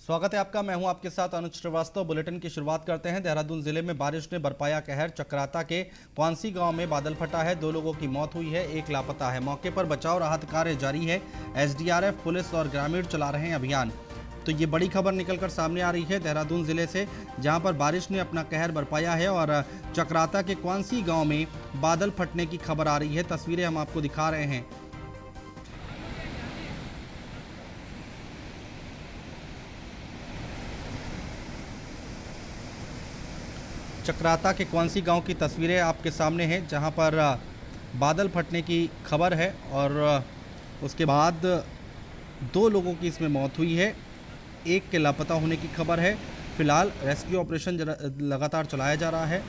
स्वागत है आपका। मैं हूं आपके साथ अनुज श्रीवास्तव। बुलेटिन की शुरुआत करते हैं। देहरादून जिले में बारिश ने बरपाया कहर। चक्राता के क्वांसी गांव में बादल फटा है। 2 लोगों की मौत हुई है, 1 लापता है। मौके पर बचाव राहत कार्य जारी है। एसडीआरएफ, पुलिस और ग्रामीण चला रहे हैं अभियान। तो ये बड़ी खबर निकलकर सामने आ रही है देहरादून जिले से, जहां पर बारिश ने अपना कहर बरपाया है और चक्राता के क्वांसी गांव में बादल फटने की खबर आ रही है। तस्वीरें हम आपको दिखा रहे हैं। चक्राता के क्वांसी गांव की तस्वीरें आपके सामने हैं, जहां पर बादल फटने की खबर है और उसके बाद 2 लोगों की इसमें मौत हुई है, 1 के लापता होने की खबर है। फिलहाल रेस्क्यू ऑपरेशन लगातार चलाया जा रहा है।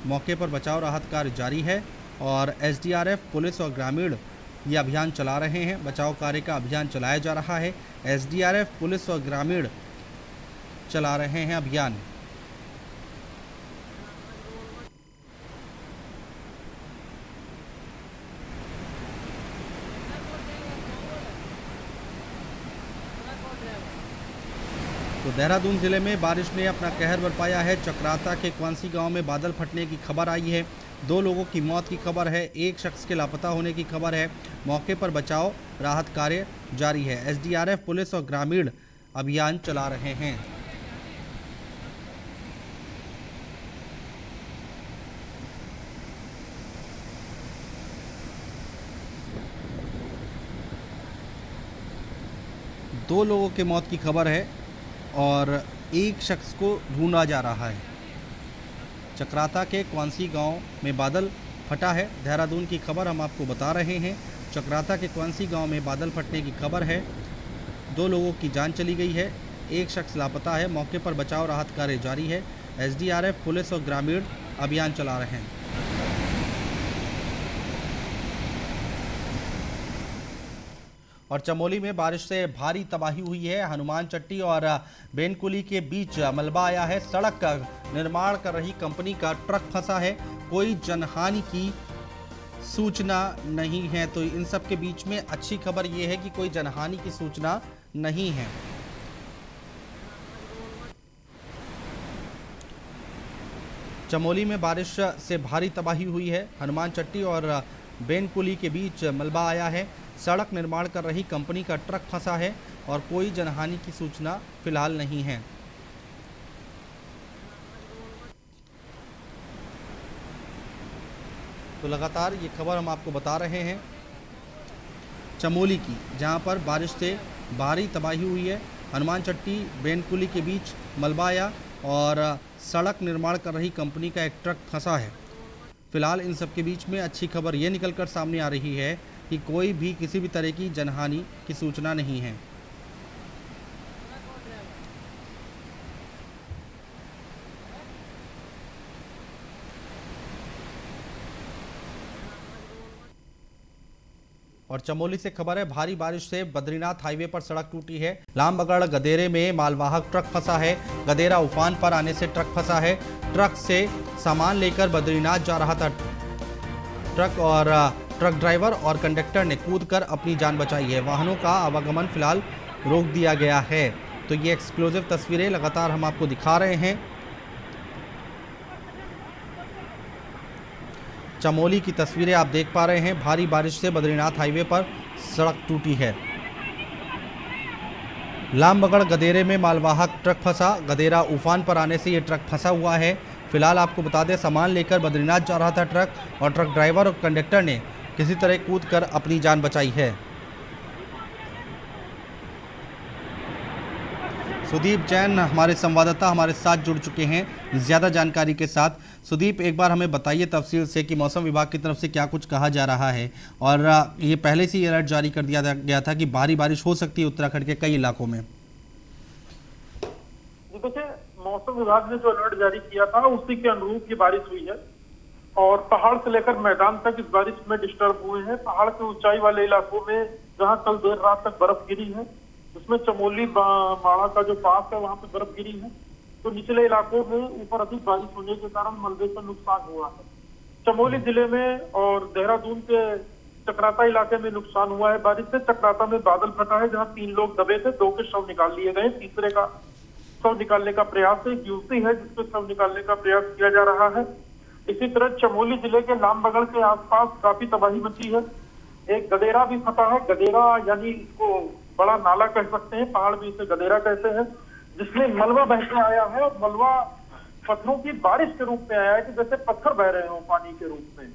मौके पर बचाव राहत कार्य जारी है और एसडीआरएफ, पुलिस और ग्रामीण ये अभियान चला रहे हैं। बचाव कार्य का अभियान चलाया जा रहा है। एसडीआरएफ, पुलिस और ग्रामीण चला रहे हैं अभियान। तो देहरादून जिले में बारिश ने अपना कहर बरपाया है। चक्राता के क्वांसी गांव में बादल फटने की खबर आई है। 2 लोगों की मौत की खबर है, 1 शख्स के लापता होने की खबर है। मौके पर बचाव राहत कार्य जारी है। एसडीआरएफ, पुलिस और ग्रामीण अभियान चला रहे हैं। दो लोगों की मौत की खबर है और 1 शख्स को ढूंढा जा रहा है। चक्राता के क्वांसी गांव में बादल फटा है। देहरादून की खबर हम आपको बता रहे हैं। चक्राता के क्वांसी गांव में बादल फटने की खबर है। 2 लोगों की जान चली गई है, 1 शख्स लापता है। मौके पर बचाव राहत कार्य जारी है। एसडीआरएफ, पुलिस और ग्रामीण अभियान चला रहे हैं। और चमोली में बारिश से भारी तबाही हुई है। हनुमान चट्टी और बेनकुली के बीच मलबा आया है। सड़क का निर्माण कर रही कंपनी का ट्रक फंसा है। कोई जनहानि की सूचना नहीं है। तो इन सब के बीच में अच्छी खबर यह है कि कोई जनहानि की सूचना नहीं है। चमोली में बारिश से भारी तबाही हुई है। हनुमान चट्टी और बेनकुली के बीच मलबा आया है। सड़क निर्माण कर रही कंपनी का ट्रक फंसा है और कोई जनहानि की सूचना फिलहाल नहीं है। तो लगातार ये खबर हम आपको बता रहे हैं चमोली की, जहां पर बारिश से भारी तबाही हुई है। हनुमान चट्टी बेनकुली के बीच मलबा आया और सड़क निर्माण कर रही कंपनी का एक ट्रक फंसा है। फिलहाल इन सब के बीच में अच्छी खबर ये निकलकर सामने आ रही है कि कोई भी किसी भी तरह की जनहानि की सूचना नहीं है। और चमोली से खबर है, भारी बारिश से बद्रीनाथ हाईवे पर सड़क टूटी है। लामबगड़ गदेरे में मालवाहक ट्रक फंसा है। गदेरा उफान पर आने से ट्रक फंसा है। ट्रक से सामान लेकर बद्रीनाथ जा रहा था ट्रक ड्राइवर और कंडक्टर ने कूदकर अपनी जान बचाई है। वाहनों का आवागमन फिलहाल रोक दिया गया है। तो ये एक्सक्लूसिव तस्वीरें लगातार हम आपको दिखा रहे हैं। चमोली की तस्वीरें आप देख पा रहे हैं। भारी बारिश से बद्रीनाथ हाईवे पर सड़क टूटी है। लामबगड़ गदेरे में मालवाहक ट्रक फंसा। गदेरा उफान पर आने से ये ट्रक फंसा हुआ है। फिलहाल आपको बता दें, सामान लेकर बद्रीनाथ जा रहा था ट्रक और ट्रक ड्राइवर और कंडक्टर ने किसी तरह कूदकर अपनी जान बचाई है। सुदीप जैन हमारे संवाददाता हमारे साथ जुड़ चुके हैं ज़्यादा जानकारी के साथ। सुदीप, एक बार हमें बताइए तफसील से कि मौसम विभाग की तरफ से क्या कुछ कहा जा रहा है और ये पहले से ही अलर्ट जारी कर दिया गया था कि भारी बारिश हो सकती है उत्तराखंड के कई इलाकों में। देखिए, मौसम विभाग ने जो अलर्ट जारी किया था उसी के अनुरूप ये बारिश हुई है और पहाड़ से लेकर मैदान तक इस बारिश में डिस्टर्ब हुए हैं। पहाड़ के ऊंचाई वाले इलाकों में जहां कल देर रात तक बर्फ गिरी है, जिसमें चमोली माड़ा का जो पास है वहां पे बर्फ गिरी है, तो निचले इलाकों में ऊपर अधिक बारिश होने के कारण मलबे का नुकसान हुआ है। चमोली जिले में और देहरादून के चक्राता इलाके में नुकसान हुआ है बारिश से। चक्राता में बादल फटा है, जहां 3 लोग दबे थे, 2 के शव निकाल लिए गए, तीसरे का शव निकालने का प्रयास है। एक युवती है जिसको शव निकालने का प्रयास किया जा रहा है। इसी तरह चमोली जिले के लामबगड़ के आसपास काफी तबाही मची है। एक गदेरा भी फटा है। गदेरा यानी इसको बड़ा नाला कह सकते हैं, पहाड़ भी इसे गदेरा कहते हैं, जिसमें मलबा बह के आया है। और मलबा पत्थरों की बारिश के रूप में आया है कि जैसे पत्थर बह रहे हो पानी के रूप में।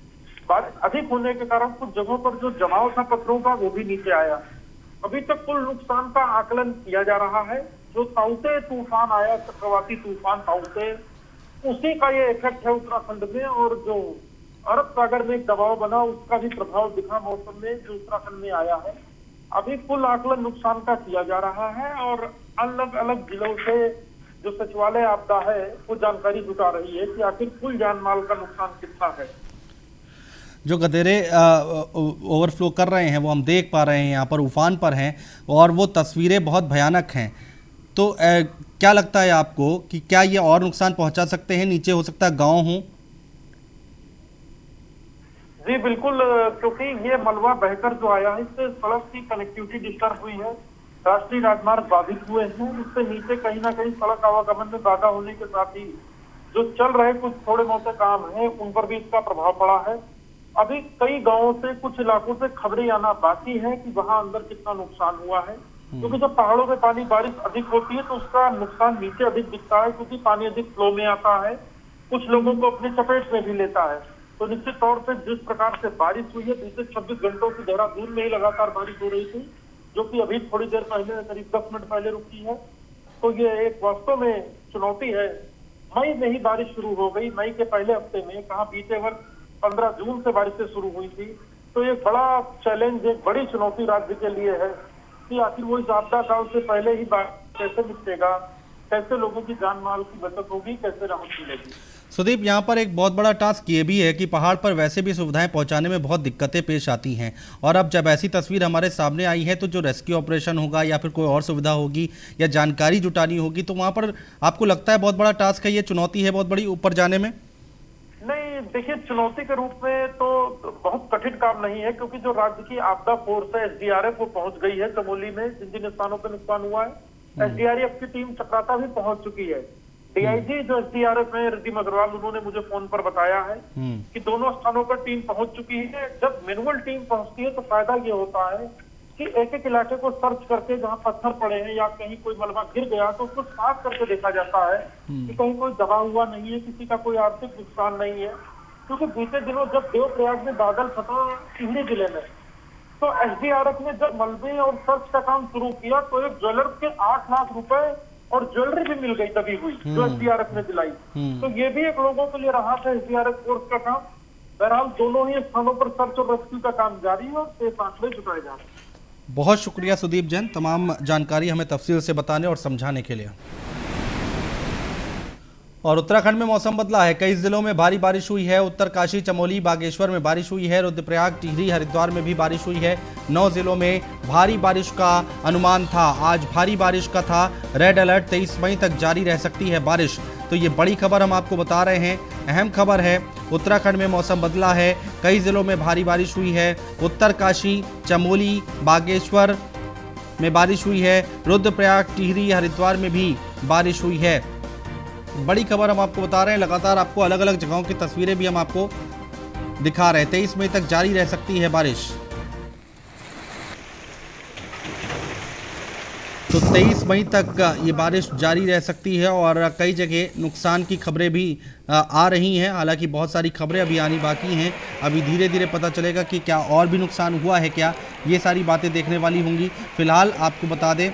बारिश अधिक होने के कारण कुछ जगहों पर जो जमाव था पत्थरों का वो भी नीचे आया। अभी तक कुल नुकसान का आकलन किया जा रहा है। जो ताउते तूफान आया, चक्रवाती तूफान ताउते, उसी का ये इफेक्ट है उत्तराखंड में। और जो अरब सागर में एक दबाव बना उसका भी प्रभाव दिखा मौसम में, जो उत्तराखंड में आया है। अभी कुल आकलन नुकसान का किया जा रहा है और अलग अलग जिलों से जो सचिवालय आपदा है वो जानकारी जुटा रही है कि आखिर कुल जान माल का नुकसान कितना है। जो गदेरे ओवरफ्लो कर रहे हैं वो हम देख पा रहे हैं, यहाँ पर उफान पर हैं और वो तस्वीरें बहुत भयानक हैं। तो क्या लगता है आपको कि क्या ये और नुकसान पहुंचा सकते हैं? नीचे हो सकता है गांव हो। जी बिल्कुल, क्योंकि ये मलबा बहकर जो आया है इससे सड़क की कनेक्टिविटी डिस्टर्ब हुई है, राष्ट्रीय राजमार्ग बाधित हुए हैं। इससे नीचे कहीं ना कहीं सड़क आवागमन में बाधा होने के साथ ही जो चल रहे कुछ थोड़े मोटे काम हैं उन पर भी इसका प्रभाव पड़ा है। अभी कई गांवों से, कुछ इलाकों से खबरें आना बाकी है कि वहां अंदर कितना नुकसान हुआ है, क्योंकि जब पहाड़ों में पानी बारिश अधिक होती है तो उसका नुकसान नीचे अधिक दिखता है, क्योंकि पानी अधिक फ्लो में आता है, कुछ लोगों को अपने चपेट में भी लेता है। तो निश्चित तौर पे जिस प्रकार से बारिश हुई है, पिछले 26 घंटों से देहरादून में ही लगातार बारिश हो रही थी, जो कि अभी थोड़ी देर पहले, करीब 10 मिनट पहले रुकी है। तो ये एक वास्तव में चुनौती है। मई में ही बारिश शुरू हो गई, मई के पहले हफ्ते में, कहाँ बीते वर्ष 15 जून से बारिशें शुरू हुई थी। तो एक बड़ा चैलेंज, एक बड़ी चुनौती राज्य के लिए है कि आखिर वो इस आपदा काल से पहले ही बारिश कैसे निपटेगा, कैसे लोगों की जान माल की बचत होगी, कैसे राहत मिलेगी। सुदीप, यहाँ पर एक बहुत बड़ा टास्क ये भी है कि पहाड़ पर वैसे भी सुविधाएं पहुंचाने में बहुत दिक्कतें पेश आती हैं, और अब जब ऐसी तस्वीर हमारे सामने आई है तो जो रेस्क्यू ऑपरेशन होगा या फिर कोई और सुविधा होगी या जानकारी जुटानी होगी, तो वहाँ पर आपको लगता है बहुत बड़ा टास्क है, ये चुनौती है बहुत बड़ी ऊपर जाने में? नहीं, देखिए, चुनौती के रूप में तो बहुत कठिन काम नहीं है, क्योंकि जो राज्य की आपदा फोर्स है SDRF वो पहुंच गई है चमोली में, जिन जिन स्थानों पर नुकसान हुआ है। SDRF की टीम चक्राता भी पहुंच चुकी है। DIG जो SDRF में रिद्धिम अग्रवाल, उन्होंने मुझे फोन पर बताया है कि दोनों स्थानों पर टीम पहुंच चुकी है। जब मैनुअल टीम पहुंचती है तो फायदा ये होता है कि एक एक इलाके को सर्च करके, जहां पत्थर पड़े हैं या कहीं कोई मलबा गिर गया तो उसको साफ करके देखा जाता है कि कहीं कोई दबा हुआ नहीं है, किसी का कोई आर्थिक नुकसान नहीं है। क्योंकि बीते दिनों जब देवप्रयाग में बादल फटा टिहरी जिले में, तो SDRF ने जब मलबे और सर्च का काम शुरू किया तो एक ज्वेलर के 8 लाख रुपए और ज्वेलरी भी मिल गई दबी हुई, जो SDRF ने दिलाई। तो ये भी एक लोगों के लिए राहत है SDRF फोर्स का काम। बहरहाल दोनों ही स्थानों पर सर्च और रेस्क्यू का काम जारी है और शेष आंकड़े जुटाए जा रहे हैं। बहुत शुक्रिया सुदीप जैन, तमाम जानकारी हमें तफसील से बताने और समझाने के लिए। और उत्तराखंड में मौसम बदला है, कई जिलों में भारी बारिश हुई है। उत्तरकाशी, चमोली, बागेश्वर में बारिश हुई है। रुद्रप्रयाग, टिहरी, हरिद्वार में भी बारिश हुई है। 9 जिलों में भारी बारिश का अनुमान था। आज भारी बारिश का था रेड अलर्ट, 23 मई तक जारी रह सकती है बारिश। तो ये बड़ी खबर हम आपको बता रहे हैं, अहम खबर है। उत्तराखंड में मौसम बदला है, कई जिलों में भारी बारिश हुई है। उत्तरकाशी, चमोली, बागेश्वर में बारिश हुई है। रुद्रप्रयाग, टिहरी, हरिद्वार में भी बारिश हुई है। बड़ी खबर हम आपको बता रहे हैं, लगातार आपको अलग अलग जगहों की तस्वीरें भी हम आपको दिखा रहे हैं। 23 मई तक जारी रह सकती है बारिश। तो 23 मई तक ये बारिश जारी रह सकती है और कई जगह नुकसान की खबरें भी आ रही हैं। हालांकि बहुत सारी खबरें अभी आनी बाकी हैं, अभी धीरे धीरे पता चलेगा कि क्या और भी नुकसान हुआ है क्या, ये सारी बातें देखने वाली होंगी। फिलहाल आपको बता दें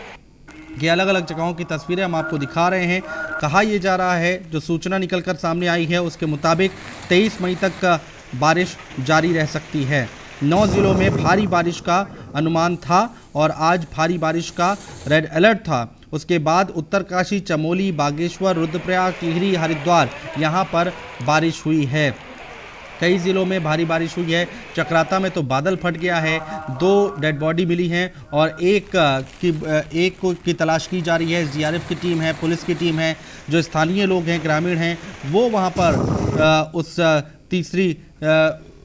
कि अलग अलग जगहों की तस्वीरें हम आपको दिखा रहे हैं। कहा यह जा रहा है, जो सूचना निकलकर सामने आई है उसके मुताबिक 23 मई तक बारिश जारी रह सकती है। 9 जिलों में भारी बारिश का अनुमान था और आज भारी बारिश का रेड अलर्ट था। उसके बाद उत्तरकाशी, चमोली, बागेश्वर, रुद्रप्रयाग, टिहरी, हरिद्वार यहाँ पर बारिश हुई है। कई ज़िलों में भारी बारिश हुई है। चक्राता में तो बादल फट गया है, 2 डेड बॉडी मिली हैं और एक की तलाश की जा रही है। SDRF की टीम है, पुलिस की टीम है, जो स्थानीय लोग हैं, ग्रामीण हैं, वो वहाँ पर उस तीसरी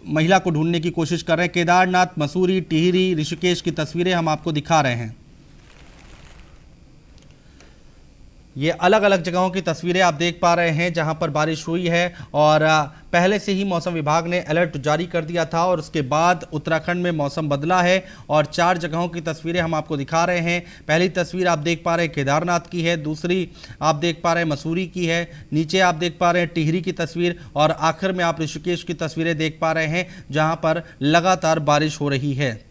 महिला को ढूंढने की कोशिश कर रहे हैं। केदारनाथ, मसूरी, टिहरी, ऋषिकेश की तस्वीरें हम आपको दिखा रहे हैं। ये अलग अलग जगहों की तस्वीरें आप देख पा रहे हैं जहां पर बारिश हुई है और पहले से ही मौसम विभाग ने अलर्ट जारी कर दिया था और उसके बाद उत्तराखंड में मौसम बदला है और 4 जगहों की तस्वीरें हम आपको दिखा रहे हैं। पहली तस्वीर आप देख पा रहे हैं केदारनाथ की है, दूसरी आप देख पा रहे हैं मसूरी की है, नीचे आप देख पा रहे हैं टिहरी की तस्वीर और आखिर में आप ऋषिकेश की तस्वीरें देख पा रहे हैं जहां पर लगातार बारिश हो रही है।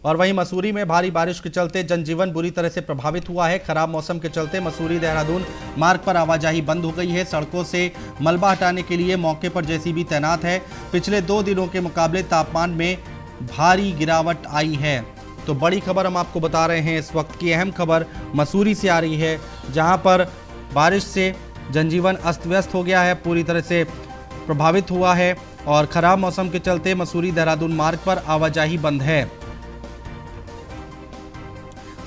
और वहीं मसूरी में भारी बारिश के चलते जनजीवन बुरी तरह से प्रभावित हुआ है। खराब मौसम के चलते मसूरी देहरादून मार्ग पर आवाजाही बंद हो गई है। सड़कों से मलबा हटाने के लिए मौके पर जेसीबी तैनात है। पिछले 2 दिनों के मुकाबले तापमान में भारी गिरावट आई है। तो बड़ी खबर हम आपको बता रहे हैं, इस वक्त की अहम खबर मसूरी से आ रही है जहां पर बारिश से जनजीवन अस्त व्यस्त हो गया है, पूरी तरह से प्रभावित हुआ है और खराब मौसम के चलते मसूरी देहरादून मार्ग पर आवाजाही बंद है।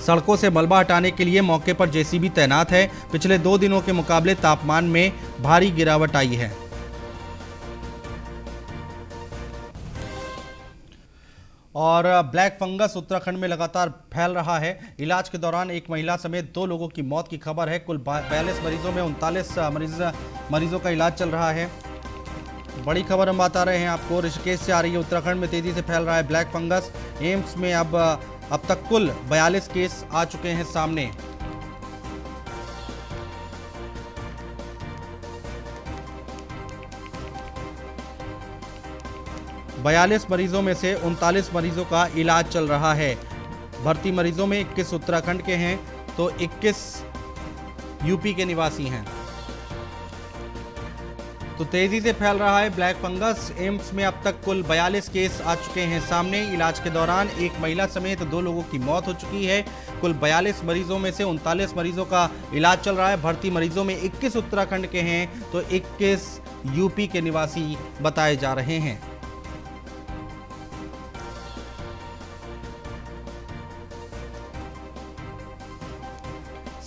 सड़कों से मलबा हटाने के लिए मौके पर जेसीबी तैनात है। पिछले 2 दिनों के मुकाबले तापमान में भारी गिरावट आई है। और ब्लैक फंगस उत्तराखंड में लगातार फैल रहा है। इलाज के दौरान एक महिला समेत 2 लोगों की मौत की खबर है। कुल 42 मरीजों में 39 मरीजों का इलाज चल रहा है। बड़ी खबर हम बता रहे हैं आपको, ऋषिकेश से आ रही है। उत्तराखंड में तेजी से फैल रहा है ब्लैक फंगस। एम्स में अब तक कुल 42 केस आ चुके हैं सामने। बयालीस मरीजों में से 39 मरीजों का इलाज चल रहा है। भर्ती मरीजों में 21 उत्तराखंड के हैं तो 21 यूपी के निवासी हैं। तो तेजी से फैल रहा है ब्लैक फंगस। एम्स में अब तक कुल 42 केस आ चुके हैं सामने। इलाज के दौरान एक महिला समेत 2 लोगों की मौत हो चुकी है। कुल 42 मरीजों में से 39 मरीजों का इलाज चल रहा है। भर्ती मरीजों में 21 उत्तराखंड के हैं तो 21 यूपी के निवासी बताए जा रहे हैं।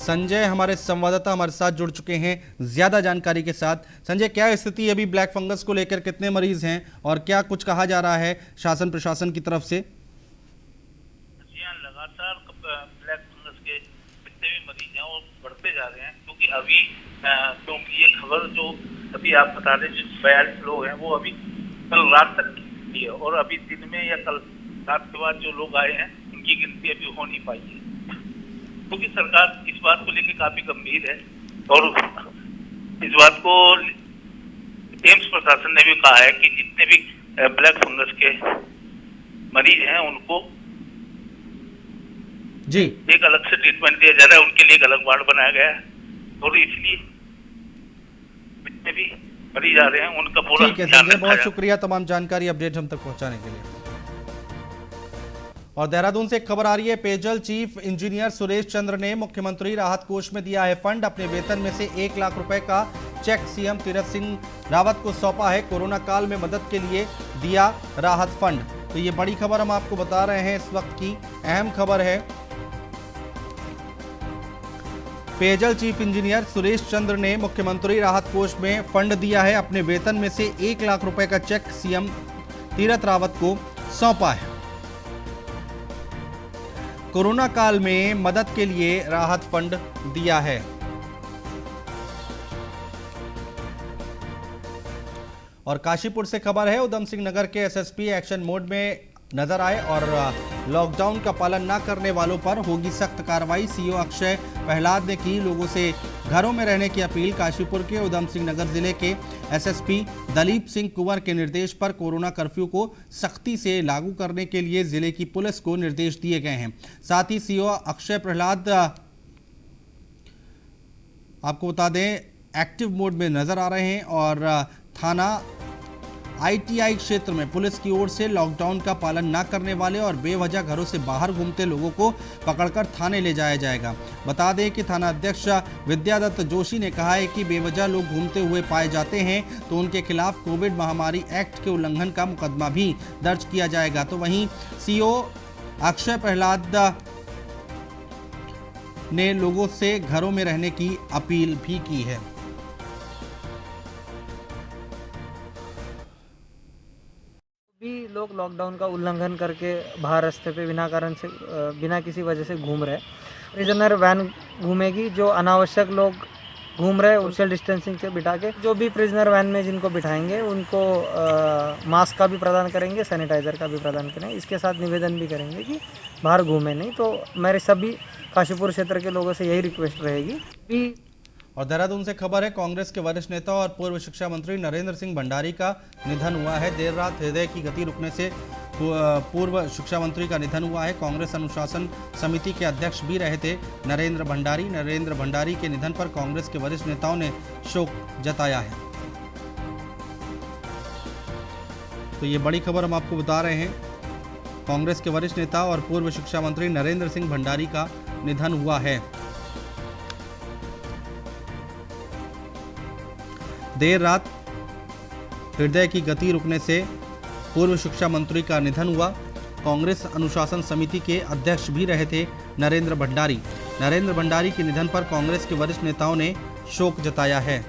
संजय हमारे संवाददाता हमारे साथ जुड़ चुके हैं ज्यादा जानकारी के साथ। संजय, क्या स्थिति अभी ब्लैक फंगस को लेकर, कितने मरीज हैं और क्या कुछ कहा जा रहा है शासन प्रशासन की तरफ से? जी हाँ, लगातार ब्लैक फंगस के जितने भी मरीज हैं वो बढ़ते जा रहे हैं क्योंकि अभी क्योंकि ये खबर जो अभी आप बता रहे जो 42 लोग हैं वो अभी कल रात तक की है और अभी दिन में या कल रात के बाद जो लोग आए हैं उनकी गिनती अभी हो नहीं पाई है क्योंकि सरकार इस बात को लेकर काफी गंभीर है और इस बात को एम्स प्रशासन ने भी कहा है कि जितने भी ब्लैक फंगस के मरीज हैं उनको जी एक अलग से ट्रीटमेंट दिया जा रहा है, उनके लिए एक अलग वार्ड बनाया गया है और इसलिए जितने भी मरीज आ रहे हैं उनका पूरा ठीक है संजय, बहुत शुक्रिया तमाम जानकारी अपडेट हम तक पहुंचाने के लिए। और देहरादून से एक खबर आ रही है। पेयजल चीफ इंजीनियर सुरेश चंद्र ने मुख्यमंत्री राहत कोष में दिया है फंड। अपने वेतन में से 1 लाख रुपए का चेक सीएम तीरथ सिंह रावत को सौंपा है। कोरोना काल में मदद के लिए दिया राहत फंड। तो ये बड़ी खबर हम आपको बता रहे हैं, इस वक्त की अहम खबर है। पेयजल चीफ इंजीनियर सुरेश चंद्र ने मुख्यमंत्री राहत कोष में फंड दिया है। अपने वेतन में से 1 लाख रुपए का चेक सीएम तीरथ रावत को सौंपा है। कोरोना काल में मदद के लिए राहत फंड दिया है। और काशीपुर से खबर है, उधम सिंह नगर के एसएसपी एक्शन मोड में नजर आए और लॉकडाउन का पालन न करने वालों पर होगी सख्त कार्रवाई। सीओ अक्षय प्रहलाद ने की लोगों से घरों में रहने की अपील। काशीपुर के उधम सिंह नगर जिले के एसएसपी दलीप सिंह कुंवर के निर्देश पर कोरोना कर्फ्यू को सख्ती से लागू करने के लिए जिले की पुलिस को निर्देश दिए गए हैं। साथ ही सीओ अक्षय प्रहलाद आपको बता दें एक्टिव मोड में नजर आ रहे हैं और थाना आईटीआई क्षेत्र में पुलिस की ओर से लॉकडाउन का पालन न करने वाले और बेवजह घरों से बाहर घूमते लोगों को पकड़कर थाने ले जाया जाएगा। बता दें कि थाना अध्यक्ष विद्यादत्त जोशी ने कहा है कि बेवजह लोग घूमते हुए पाए जाते हैं तो उनके खिलाफ कोविड महामारी एक्ट के उल्लंघन का मुकदमा भी दर्ज किया जाएगा। तो वहीं सीओ अक्षय प्रहलाद ने लोगों से घरों में रहने की अपील भी की है। भी लोग लॉकडाउन का उल्लंघन करके बाहर रास्ते पे बिना कारण से बिना किसी वजह से घूम रहे। प्रिजनर वैन घूमेगी, जो अनावश्यक लोग घूम रहे सोशल डिस्टेंसिंग से बिठा के, जो भी प्रिजनर वैन में जिनको बिठाएंगे उनको मास्क का भी प्रदान करेंगे, सैनिटाइज़र का भी प्रदान करेंगे। इसके साथ निवेदन भी करेंगे कि बाहर घूमे नहीं। तो मेरे सभी काशीपुर क्षेत्र के लोगों से यही रिक्वेस्ट रहेगी कि। और देहरादून से खबर है, कांग्रेस के वरिष्ठ नेता और पूर्व शिक्षा मंत्री नरेंद्र सिंह भंडारी का निधन हुआ है। देर रात हृदय की गति रुकने से पूर्व शिक्षा मंत्री का निधन हुआ है। कांग्रेस अनुशासन समिति के अध्यक्ष भी रहे थे नरेंद्र भंडारी के निधन पर कांग्रेस के वरिष्ठ नेताओं ने शोक जताया है। तो ये बड़ी खबर हम आपको बता रहे हैं, कांग्रेस के वरिष्ठ नेता और पूर्व शिक्षा मंत्री नरेंद्र सिंह भंडारी का निधन हुआ है। देर रात हृदय की गति रुकने से पूर्व शिक्षा मंत्री का निधन हुआ। कांग्रेस अनुशासन समिति के अध्यक्ष भी रहे थे नरेंद्र भंडारी के निधन पर कांग्रेस के वरिष्ठ नेताओं ने शोक जताया है।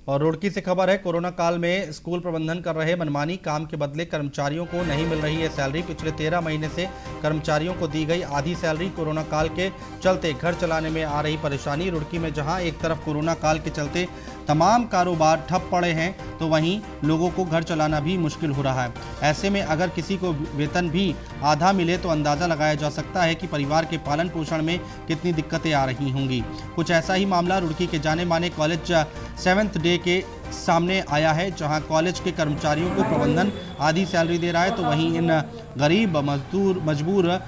और रुड़की से खबर है, कोरोना काल में स्कूल प्रबंधन कर रहे मनमानी काम के बदले कर्मचारियों को नहीं मिल रही है सैलरी। पिछले 13 महीने से कर्मचारियों को दी गई आधी सैलरी। कोरोना काल के चलते घर चलाने में आ रही परेशानी। रुड़की में जहां एक तरफ कोरोना काल के चलते तमाम कारोबार ठप पड़े हैं, तो वहीं लोगों को घर चलाना भी मुश्किल हो रहा है। ऐसे में अगर किसी को वेतन भी आधा मिले तो अंदाज़ा लगाया जा सकता है कि परिवार के पालन पोषण में कितनी दिक्कतें आ रही होंगी। कुछ ऐसा ही मामला रुड़की के जाने माने कॉलेज 7th डे के सामने आया है, जहां कॉलेज के कर्मचारियों को प्रबंधन आधी सैलरी दे रहा है, तो वहीं इन गरीब मजबूर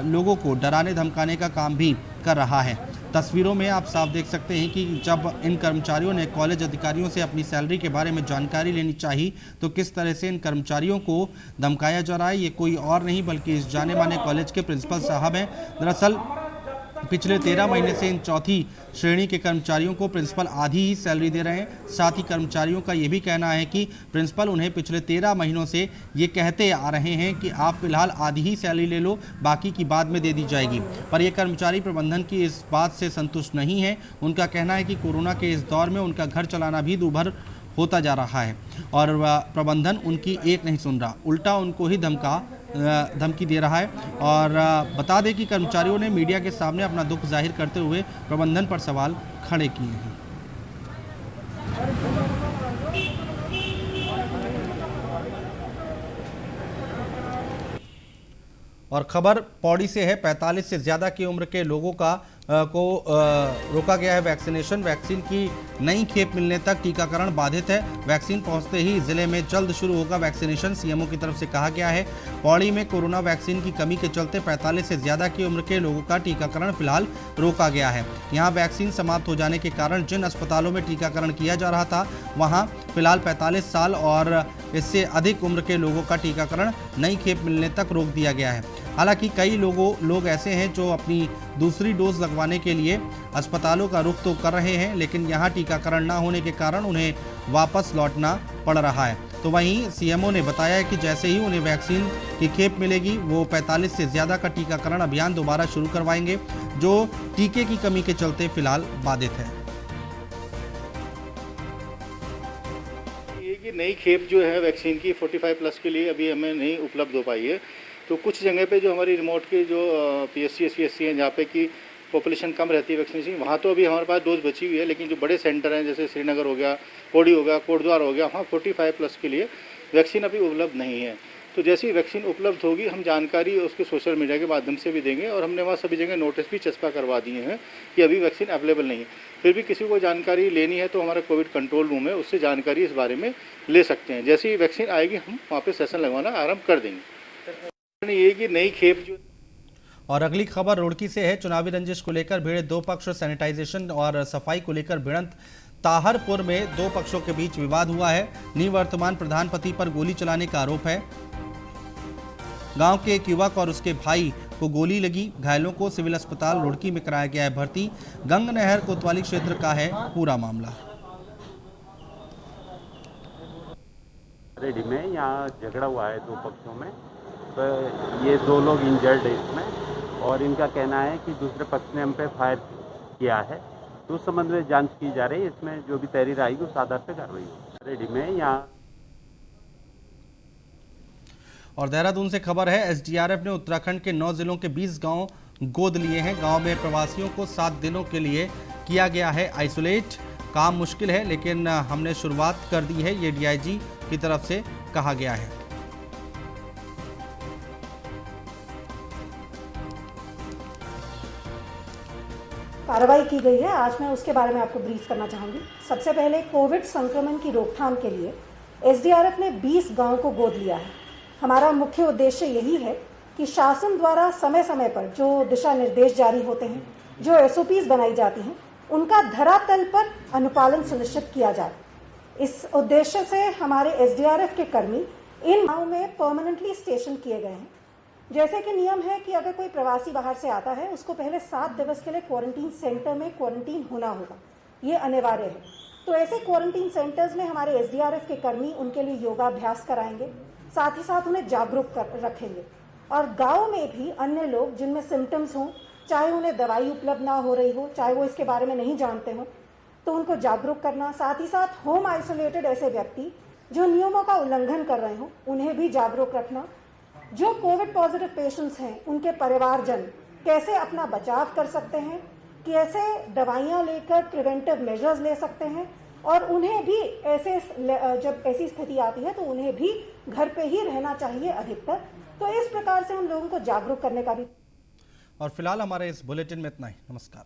लोगों को डराने धमकाने का काम भी कर रहा है। तस्वीरों में आप साफ देख सकते हैं कि जब इन कर्मचारियों ने कॉलेज अधिकारियों से अपनी सैलरी के बारे में जानकारी लेनी चाहिए, तो किस तरह से इन कर्मचारियों को धमकाया जा रहा है। ये कोई और नहीं बल्कि इस जाने माने कॉलेज के प्रिंसिपल साहब हैं। दरअसल पिछले 13 महीने से इन चौथी श्रेणी के कर्मचारियों को प्रिंसिपल आधी ही सैलरी दे रहे हैं। साथ ही कर्मचारियों का ये भी कहना है कि प्रिंसिपल उन्हें पिछले 13 महीनों से ये कहते आ रहे हैं कि आप फिलहाल आधी ही सैलरी ले लो, बाकी की बाद में दे दी जाएगी। पर ये कर्मचारी प्रबंधन की इस बात से संतुष्ट नहीं है। उनका कहना है कि कोरोना के इस दौर में उनका घर चलाना भी दूभर होता जा रहा है और प्रबंधन उनकी एक नहीं सुन रहा, उल्टा उनको ही धमकी दे रहा है। और बता दें कि कर्मचारियों ने मीडिया के सामने अपना दुख जाहिर करते हुए प्रबंधन पर सवाल खड़े किए हैं। और खबर पौड़ी से है, 45 से ज़्यादा की उम्र के लोगों को रोका गया है वैक्सीनेशन। वैक्सीन की नई खेप मिलने तक टीकाकरण बाधित है। वैक्सीन पहुंचते ही जिले में जल्द शुरू होगा वैक्सीनेशन, सीएमओ की तरफ से कहा गया है। पौड़ी में कोरोना वैक्सीन की कमी के चलते 45 से ज़्यादा की उम्र के लोगों का टीकाकरण फिलहाल रोका गया है। यहाँ वैक्सीन समाप्त हो जाने के कारण जिन अस्पतालों में टीकाकरण किया जा रहा था, वहाँ फिलहाल 45 साल और इससे अधिक उम्र के लोगों का टीकाकरण नई खेप मिलने तक रोक दिया गया है। हालांकि कई लोग ऐसे हैं जो अपनी दूसरी डोज लगवाने के लिए अस्पतालों का रुख तो कर रहे हैं, लेकिन यहाँ टीकाकरण न होने के कारण उन्हें वापस लौटना पड़ रहा है। तो वहीं सीएमओ ने बताया है कि जैसे ही उन्हें वैक्सीन की खेप मिलेगी, वो 45 से ज़्यादा का टीकाकरण अभियान दोबारा शुरू करवाएंगे, जो टीके की कमी के चलते फिलहाल बाधित है। ये कि नई खेप जो है वैक्सीन की 45+ के लिए अभी हमें नहीं उपलब्ध हो पाई है। तो कुछ जगह पे जो हमारी रिमोट के जो PSC SPSC हैं, जहाँ पे कि पॉपुलेशन कम रहती है वैक्सीनेशन, वहाँ तो अभी हमारे पास डोज बची हुई है। लेकिन जो बड़े सेंटर हैं जैसे श्रीनगर हो गया, पौड़ी हो गया, कोटद्वार हो गया, वहाँ 45+ के लिए वैक्सीन अभी उपलब्ध नहीं है। तो जैसी वैक्सीन उपलब्ध होगी हम जानकारी उसके सोशल मीडिया के माध्यम से भी देंगे और हमने वहाँ सभी जगह नोटिस भी चस्पा करवा दिए हैं कि अभी वैक्सीन अवेलेबल नहीं है। फिर भी किसी को जानकारी लेनी है तो हमारा कोविड कंट्रोल रूम है, उससे जानकारी इस बारे में ले सकते हैं। जैसे ही वैक्सीन आएगी हम वहाँ पर सेशन लगवाना आरम्भ कर देंगे। ये कि नई खेप जो। और अगली खबर रुड़की से है, चुनावी रंजिश को लेकर भिड़े दो पक्ष, सैनिटाइजेशन और सफाई को लेकर भिड़ंत। ताहरपुर में दो पक्षों के बीच विवाद हुआ है। निवर्तमान प्रधान पति पर गोली चलाने का आरोप है। गांव के एक युवक और उसके भाई को गोली लगी। घायलों को सिविल अस्पताल रुड़की में कराया गया है भर्ती। गंगनहर कोतवाली क्षेत्र का है पूरा मामला। रेडी में यहाँ झगड़ा हुआ है दो पक्षों में, तो ये दो लोग इंजर्ड है इसमें, और इनका कहना है कि दूसरे पक्ष ने हम पे फायर किया है। तो उस संबंध में जांच की जा रही है। इसमें जो भी तहरीर आएगी उस आधार पर कार्रवाई होगी। रेडी में यहाँ। और देहरादून से खबर है, एसडीआरएफ ने उत्तराखंड के 9 जिलों के 20 गांव गोद लिए हैं। गांव में प्रवासियों को 7 दिनों के लिए किया गया है आइसोलेट। काम मुश्किल है लेकिन हमने शुरुआत कर दी है, ये डीआईजी की तरफ से कहा गया है। कार्रवाई की गई है। आज मैं उसके बारे में आपको ब्रीफ करना चाहूँगी। सबसे पहले कोविड संक्रमण की रोकथाम के लिए एसडीआरएफ ने 20 गांव को गोद लिया है। हमारा मुख्य उद्देश्य यही है कि शासन द्वारा समय समय पर जो दिशा निर्देश जारी होते हैं, जो एसओपीज बनाई जाती हैं, उनका धरातल पर अनुपालन सुनिश्चित किया जाए। इस उद्देश्य से हमारे एसडीआरएफ के कर्मी इन गाँव में परमानेंटली स्टेशन किए गए हैं। जैसे कि नियम है कि अगर कोई प्रवासी बाहर से आता है, उसको पहले 7 दिवस के लिए क्वारंटीन सेंटर में क्वारंटीन होना होगा, ये अनिवार्य है। तो ऐसे क्वारंटीन सेंटर्स में हमारे एसडीआरएफ के कर्मी उनके लिए योगाभ्यास कराएंगे, साथ ही साथ उन्हें जागरूक रखेंगे। और गाँव में भी अन्य लोग जिनमें सिम्टम्स हों, चाहे उन्हें दवाई उपलब्ध ना हो रही हो, चाहे वो इसके बारे में नहीं जानते हो, तो उनको जागरूक करना। साथ ही साथ होम आइसोलेटेड ऐसे व्यक्ति जो नियमों का उल्लंघन कर रहे हो, उन्हें भी जागरूक रखना। जो कोविड पॉजिटिव पेशेंट्स हैं, उनके परिवारजन कैसे अपना बचाव कर सकते हैं, कैसे दवाइयाँ लेकर प्रिवेंटिव मेजर्स ले सकते हैं, और उन्हें भी ऐसे जब ऐसी स्थिति आती है तो उन्हें भी घर पे ही रहना चाहिए अधिकतर। तो इस प्रकार से हम लोगों को जागरूक करने का भी। और फिलहाल हमारे इस बुलेटिन में इतना ही। नमस्कार।